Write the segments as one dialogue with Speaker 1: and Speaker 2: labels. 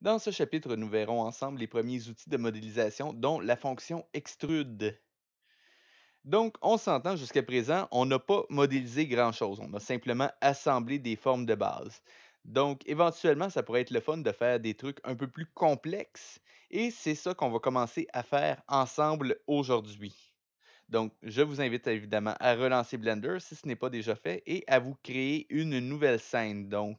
Speaker 1: Dans ce chapitre, nous verrons ensemble les premiers outils de modélisation, dont la fonction extrude. Donc, on s'entend jusqu'à présent, on n'a pas modélisé grand-chose. On a simplement assemblé des formes de base. Donc, éventuellement, ça pourrait être le fun de faire des trucs un peu plus complexes. Et c'est ça qu'on va commencer à faire ensemble aujourd'hui. Donc, je vous invite évidemment à relancer Blender si ce n'est pas déjà fait et à vous créer une nouvelle scène. Donc,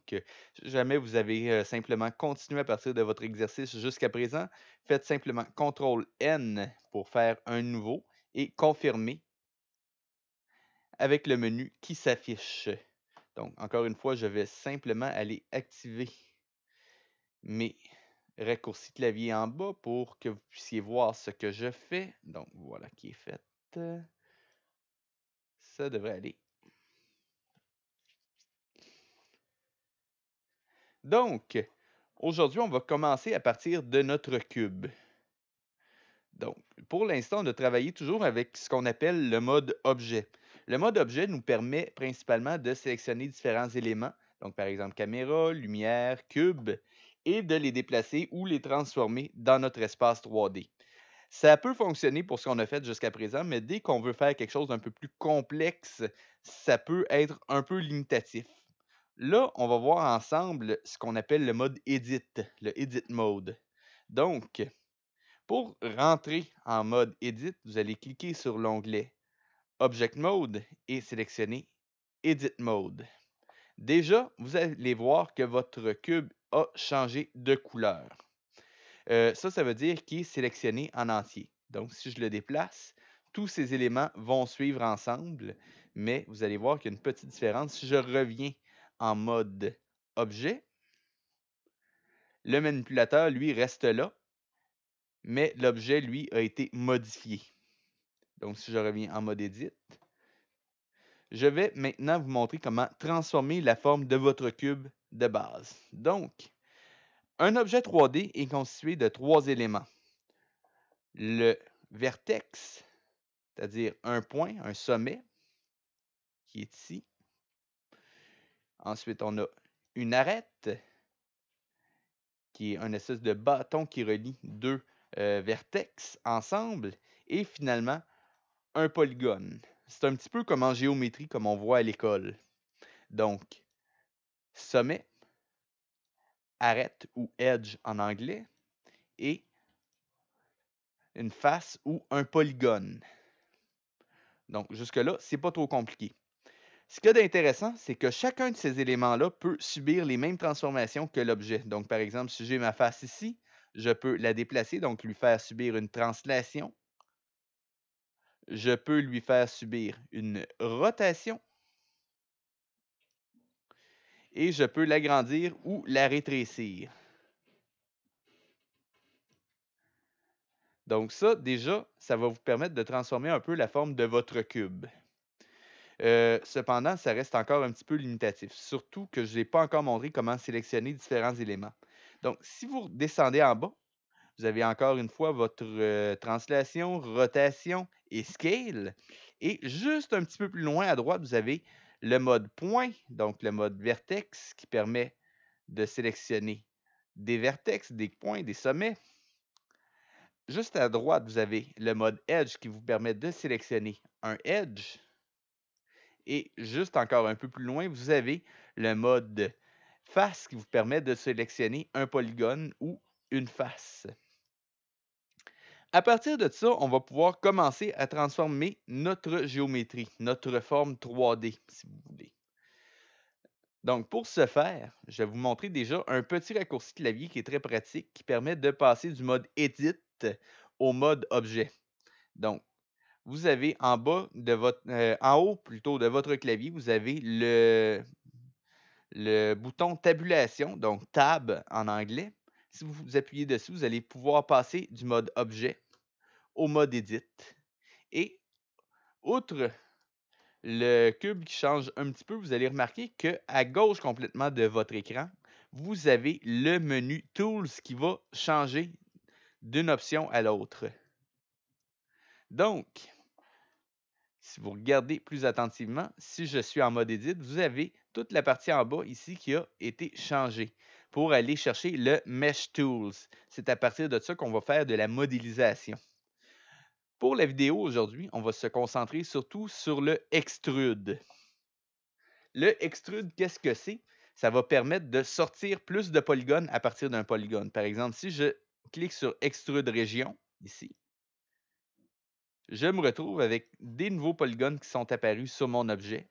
Speaker 1: si jamais vous avez simplement continué à partir de votre exercice jusqu'à présent, faites simplement CTRL N pour faire un nouveau et confirmer avec le menu qui s'affiche. Donc, encore une fois, je vais simplement aller activer mes raccourcis clavier en bas pour que vous puissiez voir ce que je fais. Donc, voilà qui est fait. Ça devrait aller. Donc, aujourd'hui, on va commencer à partir de notre cube. Donc, pour l'instant, on a travaillé toujours avec ce qu'on appelle le mode objet. Le mode objet nous permet principalement de sélectionner différents éléments, donc par exemple caméra, lumière, cube, et de les déplacer ou les transformer dans notre espace 3D. Ça peut fonctionner pour ce qu'on a fait jusqu'à présent, mais dès qu'on veut faire quelque chose d'un peu plus complexe, ça peut être un peu limitatif. Là, on va voir ensemble ce qu'on appelle le mode Edit, le Edit Mode. Donc, pour rentrer en mode Edit, vous allez cliquer sur l'onglet Object Mode et sélectionner Edit Mode. Déjà, vous allez voir que votre cube a changé de couleur. Ça veut dire qu'il est sélectionné en entier. Donc, si je le déplace, tous ces éléments vont suivre ensemble, mais vous allez voir qu'il y a une petite différence. Si je reviens en mode objet, le manipulateur, lui, reste là, mais l'objet, lui, a été modifié. Donc, si je reviens en mode Edit, je vais maintenant vous montrer comment transformer la forme de votre cube de base. Donc, un objet 3D est constitué de trois éléments. Le vertex, c'est-à-dire un point, un sommet, qui est ici. Ensuite, on a une arête, qui est un espèce de bâton qui relie deux vertex ensemble. Et finalement, un polygone. C'est un petit peu comme en géométrie, comme on voit à l'école. Donc, sommet, arête ou edge en anglais, et une face ou un polygone. Donc, jusque-là, c'est pas trop compliqué. Ce qu'il y a d'intéressant, c'est que chacun de ces éléments-là peut subir les mêmes transformations que l'objet. Donc, par exemple, si j'ai ma face ici, je peux la déplacer, donc lui faire subir une translation. Je peux lui faire subir une rotation et je peux l'agrandir ou la rétrécir. Donc ça, déjà, ça va vous permettre de transformer un peu la forme de votre cube. Cependant, ça reste encore un petit peu limitatif, surtout que je n'ai pas encore montré comment sélectionner différents éléments. Donc, si vous descendez en bas, vous avez encore une fois votre translation, rotation et scale. Et juste un petit peu plus loin à droite, vous avez le mode point, donc le mode vertex qui permet de sélectionner des vertex, des points, des sommets. Juste à droite, vous avez le mode edge qui vous permet de sélectionner un edge. Et juste encore un peu plus loin, vous avez le mode face qui vous permet de sélectionner un polygone ou une face. À partir de ça, on va pouvoir commencer à transformer notre géométrie, notre forme 3D, si vous voulez. Donc, pour ce faire, je vais vous montrer déjà un petit raccourci clavier qui est très pratique, qui permet de passer du mode Edit au mode Objet. Donc, vous avez en bas de votre, en haut plutôt de votre clavier, vous avez le bouton tabulation, donc Tab en anglais. Si vous appuyez dessus, vous allez pouvoir passer du mode Objet au mode Edit. Et outre le cube qui change un petit peu, vous allez remarquer qu'à gauche complètement de votre écran, vous avez le menu Tools qui va changer d'une option à l'autre. Donc, si vous regardez plus attentivement, si je suis en mode Edit, vous avez toute la partie en bas ici qui a été changée. pour aller chercher le Mesh Tools. C'est à partir de ça qu'on va faire de la modélisation. Pour la vidéo aujourd'hui, on va se concentrer surtout sur le Extrude. Le Extrude, qu'est-ce que c'est? Ça va permettre de sortir plus de polygones à partir d'un polygone. Par exemple, si je clique sur Extrude Région, ici, je me retrouve avec des nouveaux polygones qui sont apparus sur mon objet.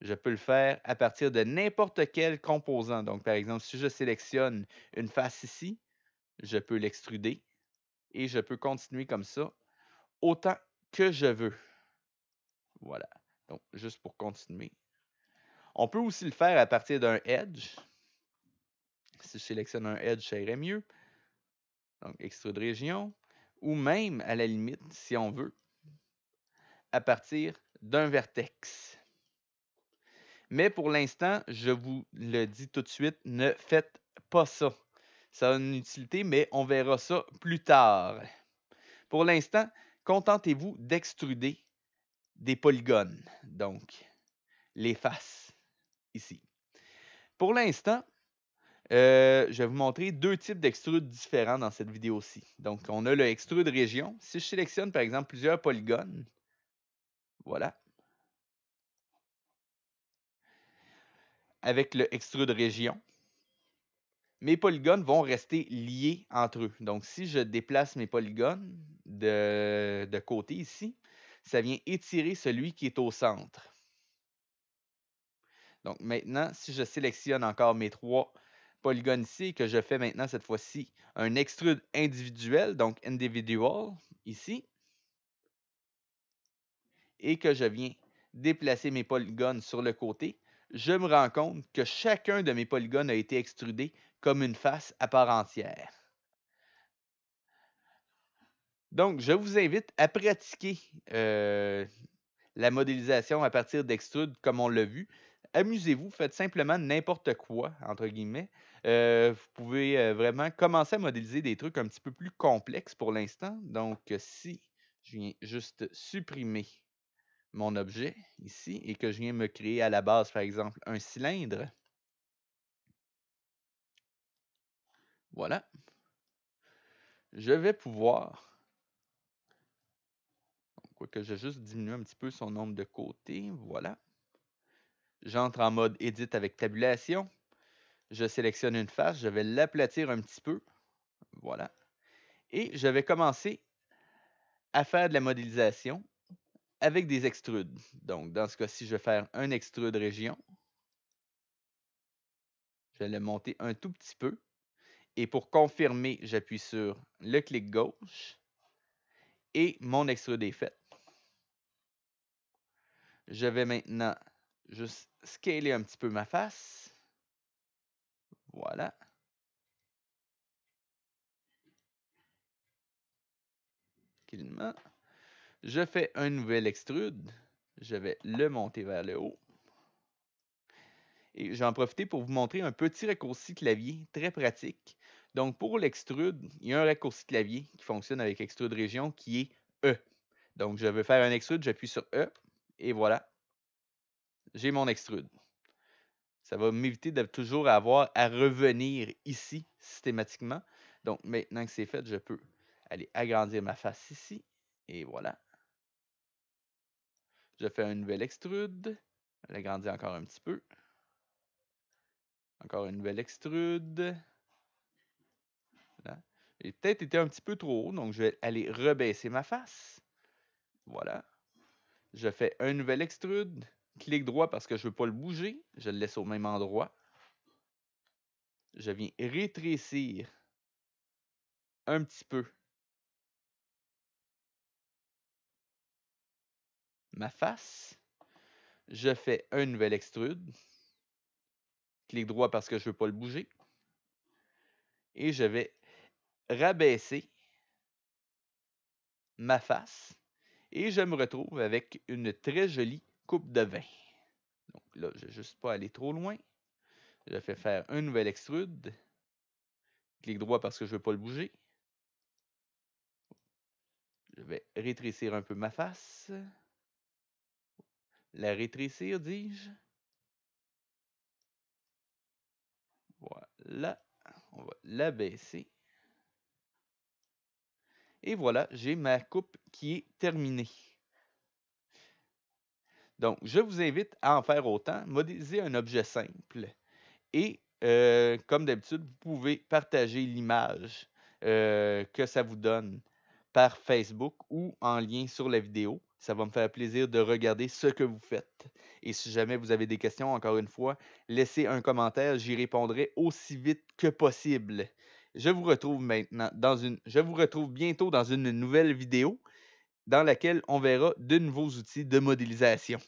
Speaker 1: Je peux le faire à partir de n'importe quel composant. Donc, par exemple, si je sélectionne une face ici, je peux l'extruder et je peux continuer comme ça autant que je veux. Voilà. Donc, juste pour continuer. On peut aussi le faire à partir d'un edge. Si je sélectionne un edge, ça irait mieux. Donc, extrude région. Ou même, à la limite, si on veut, à partir d'un vertex. Mais pour l'instant, je vous le dis tout de suite, ne faites pas ça. Ça a une utilité, mais on verra ça plus tard. Pour l'instant, contentez-vous d'extruder des polygones, donc les faces, ici. Pour l'instant, je vais vous montrer deux types d'extrudes différents dans cette vidéo-ci. Donc, on a le extrude région. Si je sélectionne, par exemple, plusieurs polygones, voilà. Avec le extrude région, mes polygones vont rester liés entre eux. Donc, si je déplace mes polygones de côté ici, ça vient étirer celui qui est au centre. Donc, maintenant, si je sélectionne encore mes trois polygones ici et que je fais maintenant cette fois-ci un extrude individuel, donc individual, ici, et que je viens déplacer mes polygones sur le côté, je me rends compte que chacun de mes polygones a été extrudé comme une face à part entière. Donc, je vous invite à pratiquer la modélisation à partir d'extrude comme on l'a vu. Amusez-vous, faites simplement n'importe quoi, entre guillemets. Vous pouvez vraiment commencer à modéliser des trucs un petit peu plus complexes pour l'instant. Donc, si je viens juste supprimer mon objet ici et que je viens me créer à la base, par exemple, un cylindre, voilà, je vais pouvoir, quoique je vais juste diminuer un petit peu son nombre de côtés, voilà. J'entre en mode Edit avec tabulation. Je sélectionne une face, je vais l'aplatir un petit peu. Voilà. Et je vais commencer à faire de la modélisation avec des extrudes. Donc, dans ce cas-ci, je vais faire un extrude région. Je vais le monter un tout petit peu. Et pour confirmer, j'appuie sur le clic gauche. Et mon extrude est fait. Je vais maintenant juste scaler un petit peu ma face. Voilà. Tranquillement. Je fais un nouvel extrude. Je vais le monter vers le haut. Et j'en profite pour vous montrer un petit raccourci clavier très pratique. Donc, pour l'extrude, il y a un raccourci clavier qui fonctionne avec extrude région qui est E. Donc, je veux faire un extrude, j'appuie sur E et voilà, j'ai mon extrude. Ça va m'éviter de toujours avoir à revenir ici systématiquement. Donc, maintenant que c'est fait, je peux aller agrandir ma face ici et voilà. Je fais un nouvel extrude, l'agrandir encore un petit peu. Encore une nouvelle extrude. Là. J'ai peut-être été un petit peu trop haut, donc je vais aller rebaisser ma face. Voilà. Je fais un nouvel extrude. Clic droit parce que je ne veux pas le bouger. Je le laisse au même endroit. Je viens rétrécir un petit peu ma face. Je fais un nouvel extrude. Clic droit parce que je ne veux pas le bouger. Et je vais rabaisser ma face. Et je me retrouve avec une très jolie coupe de vin. Donc là, je ne vais juste pas aller trop loin. Je fais faire un nouvel extrude. Clic droit parce que je ne veux pas le bouger. Je vais rétrécir un peu ma face. La rétrécir, dis-je. Là, on va l'abaisser. Et voilà, j'ai ma coupe qui est terminée. Donc, je vous invite à en faire autant. Modéliser un objet simple. Et comme d'habitude, vous pouvez partager l'image que ça vous donne par Facebook ou en lien sur la vidéo. Ça va me faire plaisir de regarder ce que vous faites. Et si jamais vous avez des questions, encore une fois, laissez un commentaire, j'y répondrai aussi vite que possible. Je vous retrouve bientôt dans une nouvelle vidéo dans laquelle on verra de nouveaux outils de modélisation.